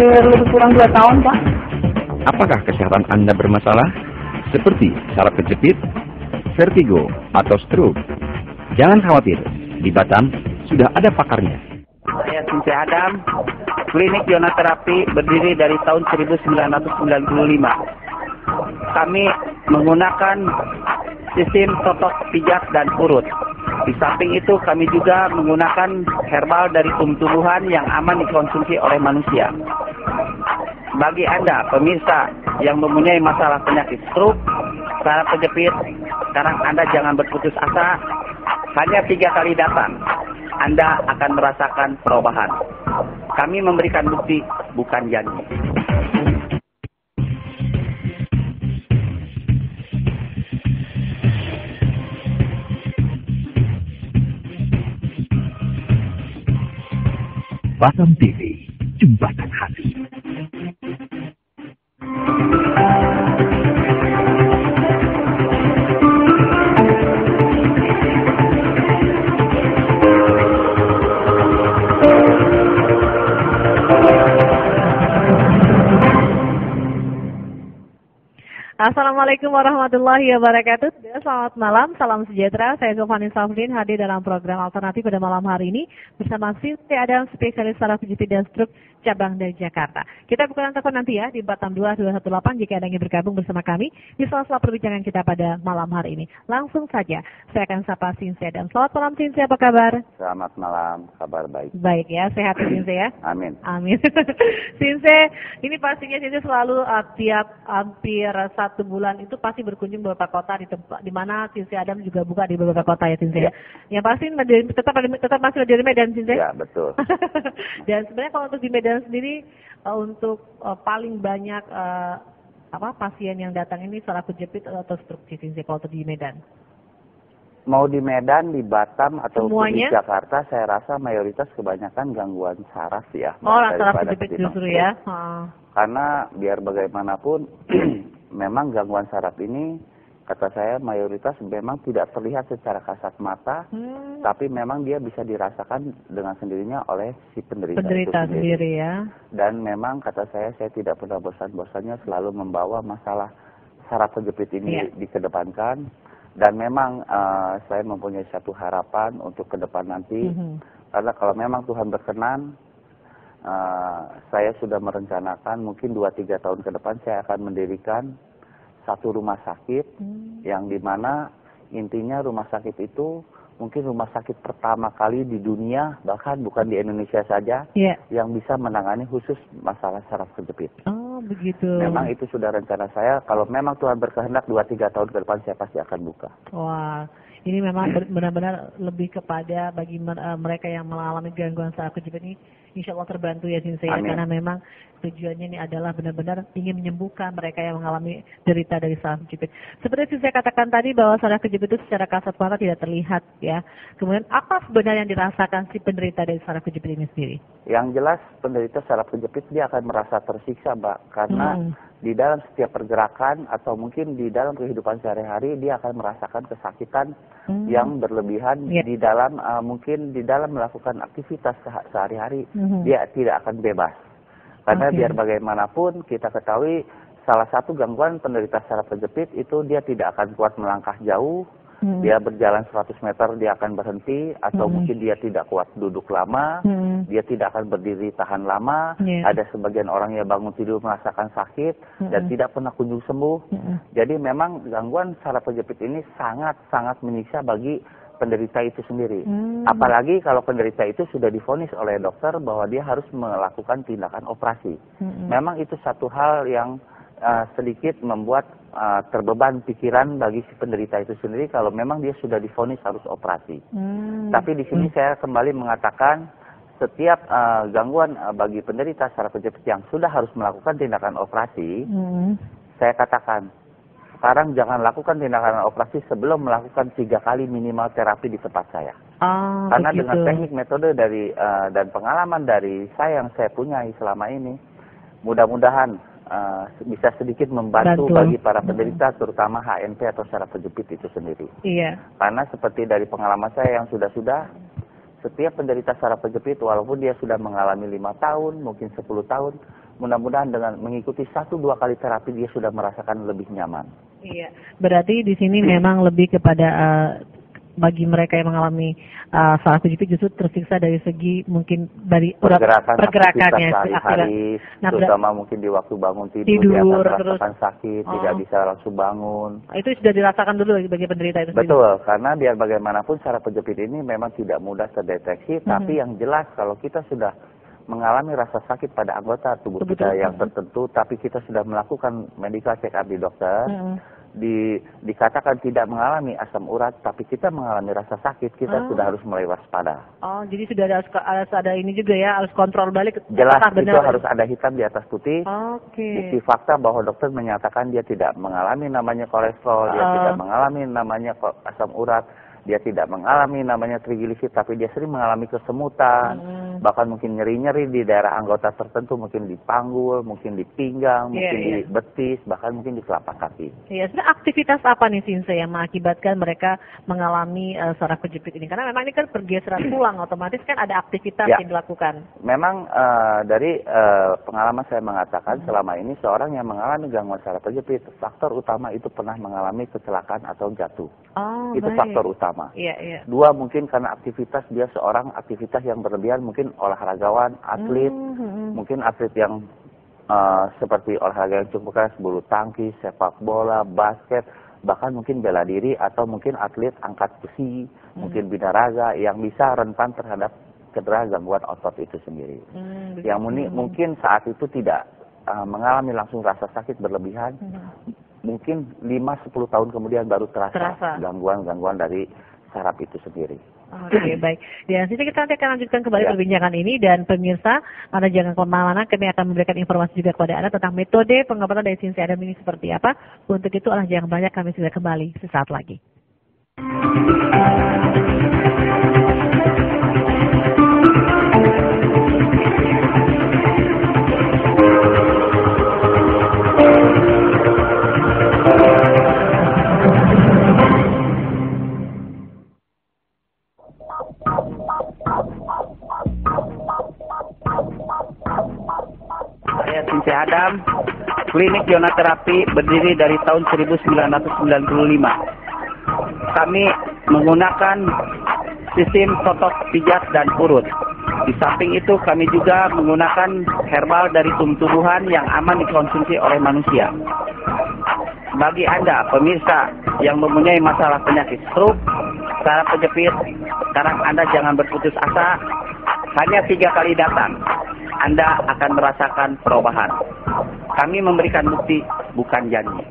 hampir lebih kurang 2 tahun, Pak. Apakah kesehatan Anda bermasalah? Seperti saraf kejepit, vertigo, atau stroke? Jangan khawatir, di Batam sudah ada pakarnya. Saya Sinse Adam, klinik ionoterapi berdiri dari tahun 1995. Kami menggunakan sistem totok pijat dan urut. Di samping itu kami juga menggunakan herbal dari tumbuhan yang aman dikonsumsi oleh manusia. Bagi Anda pemirsa yang mempunyai masalah penyakit stroke, saraf kejepit, sekarang Anda jangan berputus asa. Hanya 3 kali datang, Anda akan merasakan perubahan. Kami memberikan bukti, bukan janji. Batam TV, Jembatan Hati. Assalamualaikum warahmatullahi wabarakatuh. Selamat malam, salam sejahtera. Saya Zulfani Safrin hadir dalam program alternatif pada malam hari ini bersama Sinse Adam, spesialis saraf kejepit dan stroke cabang dari Jakarta. Kita bukan telepon nanti ya di 46218 jika Anda ingin bergabung bersama kami di sela-sela perbincangan kita pada malam hari ini. Langsung saja saya akan sapa Sinse Adam. Selamat malam Sinse, apa kabar? Selamat malam, kabar baik. Baik ya, sehat Sinse ya? Amin. Amin. Sinse, ini pastinya Sinse selalu tiap hampir 1 bulan itu pasti berkunjung beberapa kota di tempat di mana Sinse Adam juga buka di beberapa kota ya Sinse. Ya. Yang pasti tetap masih di Medan Sinse. Ya, betul. Dan sebenarnya kalau untuk di Medan sendiri untuk paling banyak pasien yang datang ini saraf kejepit atau stroke Sinse kalau untuk di Medan. Mau di Medan, di Batam atau di semuanya? Jakarta, saya rasa mayoritas kebanyakan gangguan saraf ya. Oh, saraf kejepit justru ya. Karena biar bagaimanapun memang gangguan saraf ini kata saya mayoritas memang tidak terlihat secara kasat mata, tapi memang dia bisa dirasakan dengan sendirinya oleh si penderita itu sendiri ya. Dan memang kata saya tidak pernah bosan-bosannya selalu membawa masalah saraf kejepit ini dikedepankan. Dan memang saya mempunyai satu harapan untuk ke depan nanti, karena kalau memang Tuhan berkenan, saya sudah merencanakan mungkin 2-3 tahun ke depan saya akan mendirikan satu rumah sakit yang dimana intinya rumah sakit itu mungkin rumah sakit pertama kali di dunia, bahkan bukan di Indonesia saja, yang bisa menangani khusus masalah saraf kejepit. Oh, begitu. Memang itu sudah rencana saya, kalau memang Tuhan berkehendak 2-3 tahun ke depan saya pasti akan buka. Wah, ini memang benar-benar lebih kepada bagi mereka yang mengalami gangguan saraf kejepit ini, insya Allah terbantu ya Sinse ya, karena memang tujuannya ini adalah benar-benar ingin menyembuhkan mereka yang mengalami derita dari saraf kejepit. Seperti saya katakan tadi bahwa saraf kejepit itu secara kasat mata tidak terlihat ya. Kemudian apa sebenarnya yang dirasakan si penderita dari saraf kejepit ini sendiri? Yang jelas penderita saraf kejepit dia akan merasa tersiksa, Mbak, karena di dalam setiap pergerakan atau mungkin di dalam kehidupan sehari-hari dia akan merasakan kesakitan yang berlebihan di dalam mungkin di dalam melakukan aktivitas sehari-hari dia tidak akan bebas. Karena biar bagaimanapun kita ketahui salah satu gangguan penderita saraf kejepit itu dia tidak akan kuat melangkah jauh. Dia berjalan 100 meter dia akan berhenti atau mungkin dia tidak kuat duduk lama, dia tidak akan berdiri tahan lama. Ada sebagian orang yang bangun tidur merasakan sakit dan tidak pernah kunjung sembuh. Jadi memang gangguan saraf kejepit ini sangat-sangat menyiksa bagi penderita itu sendiri. Apalagi kalau penderita itu sudah divonis oleh dokter bahwa dia harus melakukan tindakan operasi. Memang itu satu hal yang sedikit membuat terbeban pikiran bagi si penderita itu sendiri kalau memang dia sudah divonis harus operasi. Tapi di sini saya kembali mengatakan setiap gangguan bagi penderita saraf kejepit yang sudah harus melakukan tindakan operasi, saya katakan sekarang jangan lakukan tindakan operasi sebelum melakukan 3 kali minimal terapi di tempat saya. Karena begitu. Dengan teknik metode dari dan pengalaman dari saya yang saya punyai selama ini, mudah-mudahan bisa sedikit membantu bagi para penderita terutama HNP atau saraf kejepit itu sendiri. Karena seperti dari pengalaman saya yang sudah setiap penderita saraf kejepit walaupun dia sudah mengalami 5 tahun, mungkin 10 tahun, mudah-mudahan dengan mengikuti 1-2 kali terapi dia sudah merasakan lebih nyaman. Iya, berarti di sini memang lebih kepada bagi mereka yang mengalami saraf kejepit justru tersiksa dari segi mungkin dari pergerakannya sehari-hari, terutama mungkin di waktu bangun tidur dia akan merasakan sakit, tidak bisa langsung bangun. Itu sudah dirasakan dulu bagi penderita itu sendiri? Betul, karena biar bagaimanapun saraf kejepit ini memang tidak mudah terdeteksi, tapi yang jelas kalau kita sudah mengalami rasa sakit pada anggota tubuh kita yang tertentu, tapi kita sudah melakukan medical check up di dokter, dikatakan tidak mengalami asam urat, tapi kita mengalami rasa sakit, kita sudah harus mulai waspada. Oh, jadi sudah harus ada ini juga ya, harus kontrol balik. Jelas, itu harus ada hitam di atas putih. Oke. Bukti fakta bahwa dokter menyatakan dia tidak mengalami namanya kolesterol, dia tidak mengalami namanya asam urat, dia tidak mengalami namanya triglycerid, tapi dia sering mengalami kesemutan, bahkan mungkin nyeri-nyeri di daerah anggota tertentu, mungkin di panggul, mungkin di pinggang, mungkin di betis, bahkan mungkin di telapak kaki. Iya, sebenarnya aktivitas apa nih Sinse yang mengakibatkan mereka mengalami saraf kejepit ini? Karena memang ini kan pergeseran tulang, otomatis kan ada aktivitas yang dilakukan. Memang dari pengalaman saya mengatakan selama ini seorang yang mengalami gangguan saraf kejepit, faktor utama itu pernah mengalami kecelakaan atau jatuh. Itu faktor utama. Iya. 2, mungkin karena aktivitas dia seorang aktivitas yang berlebihan, mungkin olahragawan, atlet, mungkin atlet yang seperti olahraga yang cukup keras, bulu tangkis, sepak bola, basket, bahkan mungkin bela diri, atau mungkin atlet angkat besi, mungkin binaraga yang bisa rentan terhadap cedera gangguan otot itu sendiri. Yang mungkin saat itu tidak mengalami langsung rasa sakit berlebihan, mungkin 5-10 tahun kemudian baru terasa gangguan-gangguan dari saraf itu sendiri. Oke, baik. Dan sini kita nanti akan lanjutkan kembali perbincangan ini, dan pemirsa, Anda jangan kemana-mana, kami akan memberikan informasi juga kepada Anda tentang metode pengobatan dari Sinse Adam ini seperti apa. Untuk itu, jangan banyak, kami sudah kembali sesaat lagi. Saya Sinse Adam, klinik ionaterapi berdiri dari tahun 1995. Kami menggunakan sistem totok pijat dan urut. Di samping itu kami juga menggunakan herbal dari tumbuh-tumbuhan yang aman dikonsumsi oleh manusia. Bagi Anda pemirsa yang mempunyai masalah penyakit stroke, saraf kejepit, sekarang Anda jangan berputus asa. Hanya 3 kali datang, Anda akan merasakan perubahan. Kami memberikan bukti, bukan janji.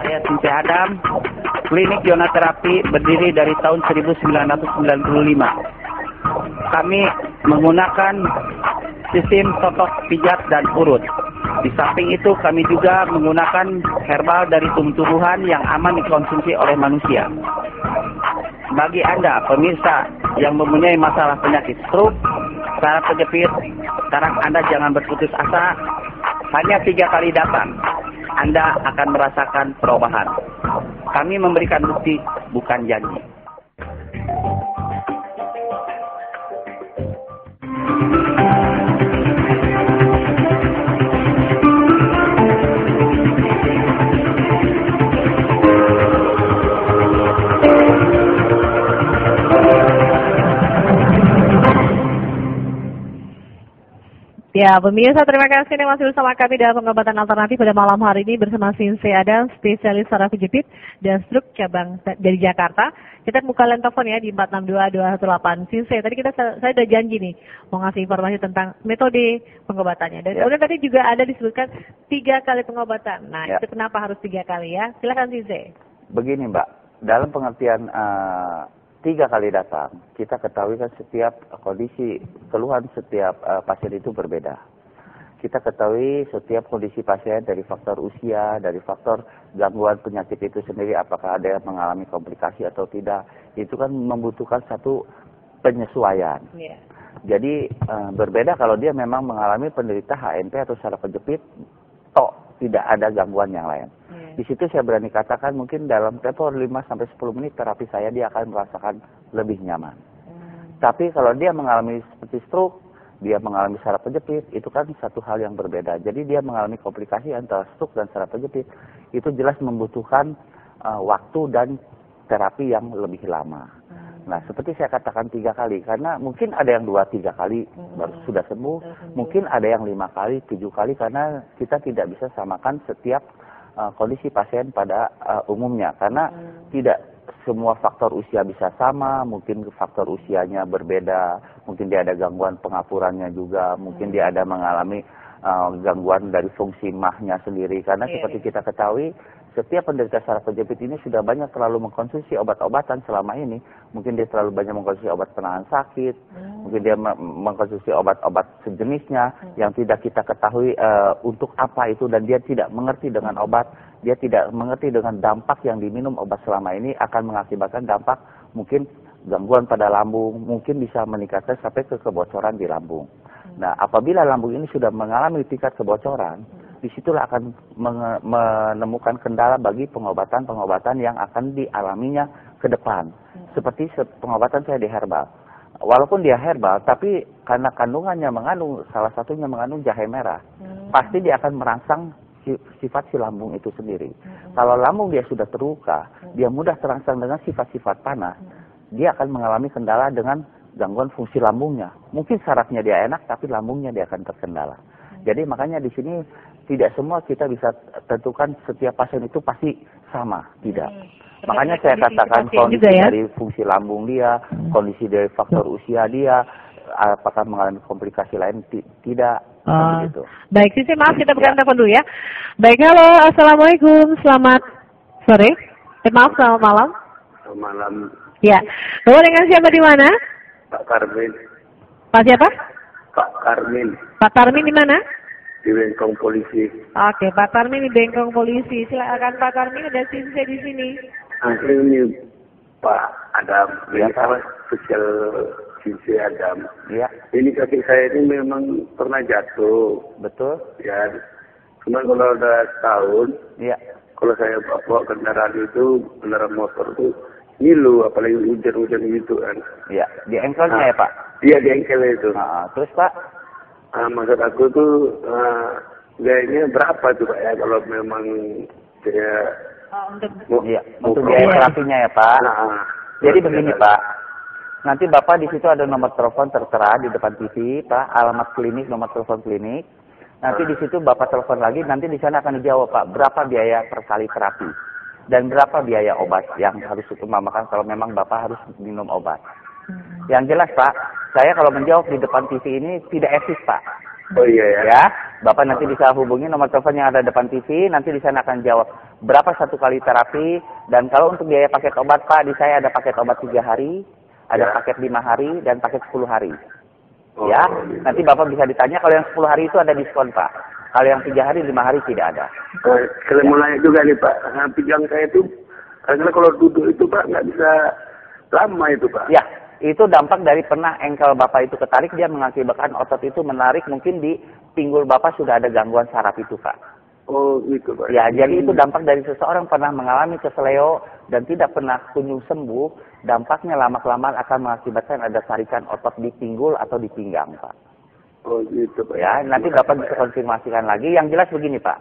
Saya Sinse Adam, klinik ionaterapi berdiri dari tahun 1995. Kami menggunakan sistem totok pijat dan urut. Di samping itu kami juga menggunakan herbal dari tumbuh-tumbuhan yang aman dikonsumsi oleh manusia. Bagi Anda pemirsa yang mempunyai masalah penyakit stroke, saraf kejepit, sekarang Anda jangan berputus asa. Hanya 3 kali datang, Anda akan merasakan perubahan. Kami memberikan bukti, bukan janji. Ya, pemirsa, terima kasih yang masih bersama kami dalam pengobatan alternatif pada malam hari ini bersama Sinse Adam, spesialis saraf kejepit dan stroke cabang dari Jakarta. Kita buka line telepon ya di 462-218. Sinse, tadi saya udah janji nih mau ngasih informasi tentang metode pengobatannya. Dan kemudian tadi juga ada disebutkan 3 kali pengobatan. Nah, itu kenapa harus 3 kali ya? Silakan Sinse. Begini Mbak, dalam pengertian 3 kali datang, kita ketahui kan setiap kondisi keluhan setiap pasien itu berbeda. Kita ketahui setiap kondisi pasien dari faktor usia, dari faktor gangguan penyakit itu sendiri, apakah ada yang mengalami komplikasi atau tidak, itu kan membutuhkan satu penyesuaian. Jadi berbeda kalau dia memang mengalami penderita HNP atau saraf kejepit, tidak ada gangguan yang lain. Di situ saya berani katakan mungkin dalam tempo 5-10 menit terapi saya dia akan merasakan lebih nyaman. Tapi kalau dia mengalami seperti stroke, dia mengalami saraf kejepit, itu kan satu hal yang berbeda. Jadi dia mengalami komplikasi antara stroke dan saraf kejepit, itu jelas membutuhkan waktu dan terapi yang lebih lama. Nah, seperti saya katakan 3 kali, karena mungkin ada yang 2-3 kali baru sudah sembuh, mungkin ada yang 5 kali, 7 kali, karena kita tidak bisa samakan setiap kondisi pasien pada umumnya, karena tidak semua faktor usia bisa sama, mungkin faktor usianya berbeda, mungkin dia ada gangguan pengapurannya juga, mungkin dia ada mengalami gangguan dari fungsi mahnya sendiri, karena seperti kita ketahui, setiap penderita saraf kejepit ini sudah banyak terlalu mengkonsumsi obat-obatan selama ini. Mungkin dia terlalu banyak mengkonsumsi obat penahan sakit, mungkin dia mengkonsumsi obat-obat sejenisnya yang tidak kita ketahui untuk apa itu, dan dia tidak mengerti dengan obat, dia tidak mengerti dengan dampak yang diminum obat selama ini akan mengakibatkan dampak mungkin gangguan pada lambung, mungkin bisa meningkatkan sampai ke kebocoran di lambung. Nah, apabila lambung ini sudah mengalami tingkat kebocoran, disitulah akan menemukan kendala bagi pengobatan-pengobatan yang akan dialaminya ke depan. Seperti pengobatan saya di herbal. Walaupun dia herbal, tapi karena kandungannya mengandung, salah satunya mengandung jahe merah, pasti dia akan merangsang sifat si lambung itu sendiri. Kalau lambung dia sudah terluka, dia mudah terangsang dengan sifat-sifat panas, dia akan mengalami kendala dengan gangguan fungsi lambungnya. Mungkin sarafnya dia enak, tapi lambungnya dia akan terkendala. Jadi makanya di sini tidak semua kita bisa tentukan setiap pasien itu pasti sama, tidak. Makanya saya katakan kondisi dari fungsi lambung dia, kondisi dari faktor usia dia, apakah mengalami komplikasi lain, tidak. Begitu. Baik, Sisi, maaf kita bukan telepon dulu ya. Baik, halo, assalamualaikum, selamat sore. Maaf, selamat malam. Selamat malam. Ya, bawa dengan siapa di mana? Pak Karmin. Pak siapa? Pak Karmin. Pak Tarmin di mana? Di Bengkong Polisi. Oke, Pak Tarmin di Bengkong Polisi. Silakan Pak Tarmin, ada Sisi di sini. Ini Pak Adam, ini apa sosial Sisi Adam. Iya. Ini kaki saya ini memang pernah jatuh. Betul. Ya. Cuman kalau udah setahun, Iya. kalau saya bawa kendaraan itu, kendaraan motor itu ngilu, apalagi hujan-hujan gitu kan. Iya, di engkelnya ya Pak? Iya, di engkel itu. Terus Pak? Maksud aku tuh biayanya berapa tuh Pak ya kalau memang saya untuk biaya terapinya ya Pak. Jadi begini Pak, nanti Bapak di situ ada nomor telepon tertera di depan TV Pak, alamat klinik, nomor telepon klinik. Nanti di situ Bapak telepon lagi, nanti di sana akan dijawab Pak, berapa biaya per kali terapi dan berapa biaya obat yang harus diutamakan kalau memang Bapak harus minum obat. Yang jelas Pak, saya kalau menjawab di depan TV ini tidak etis Pak. Oh iya ya. Ya, Bapak nanti bisa hubungi nomor telepon yang ada depan TV, nanti di sana akan jawab berapa satu kali terapi, dan kalau untuk biaya paket obat Pak, di saya ada paket obat 3 hari, ada paket 5 hari, dan paket 10 hari. Ya, nanti Bapak bisa ditanya, kalau yang 10 hari itu ada diskon Pak. Kalau yang 3 hari, 5 hari tidak ada. Kalau mulai juga nih Pak, pinggang saya itu, karena kalau duduk itu Pak nggak bisa lama itu Pak. Ya, itu dampak dari pernah engkel Bapak itu ketarik, dia mengakibatkan otot itu menarik, mungkin di pinggul Bapak sudah ada gangguan saraf itu Pak. Oh gitu Pak. Ya, jadi itu dampak dari seseorang pernah mengalami keseleo dan tidak pernah kunjung sembuh, dampaknya lama-kelamaan akan mengakibatkan ada tarikan otot di pinggul atau di pinggang Pak. Oh gitu Pak. Ya, nanti Bapak bisa konfirmasikan lagi. Yang jelas begini Pak,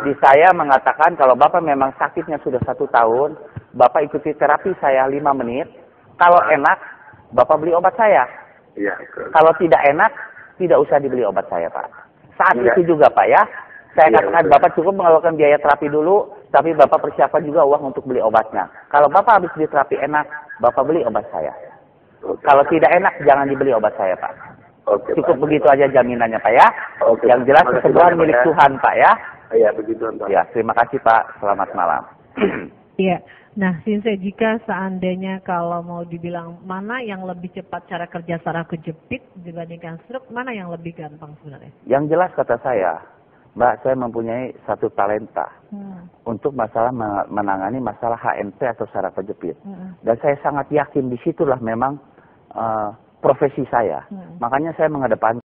di saya mengatakan kalau Bapak memang sakitnya sudah 1 tahun, Bapak ikuti terapi saya 5 menit, kalau enak, Bapak beli obat saya. Iya. Kalau tidak enak, tidak usah dibeli obat saya Pak. Saat itu juga Pak ya, saya katakan Bapak cukup mengeluarkan biaya terapi dulu, tapi Bapak persiapkan juga uang untuk beli obatnya. Kalau Bapak habis beli terapi enak, Bapak beli obat saya. Kalau tidak enak, jangan dibeli obat saya Pak. Cukup begitu aja jaminannya Pak ya. Yang jelas kesembuhan milik Tuhan Pak ya. Iya begitu Pak. Ya, terima kasih Pak. Selamat malam. Iya. Nah, Sinse, jika seandainya kalau mau dibilang mana yang lebih cepat cara kerja saraf kejepit dibandingkan stroke, mana yang lebih gampang sebenarnya? Yang jelas kata saya, Mbak, saya mempunyai satu talenta untuk masalah menangani masalah HNP atau saraf kejepit. Dan saya sangat yakin disitulah memang profesi saya. Makanya saya mengedepankan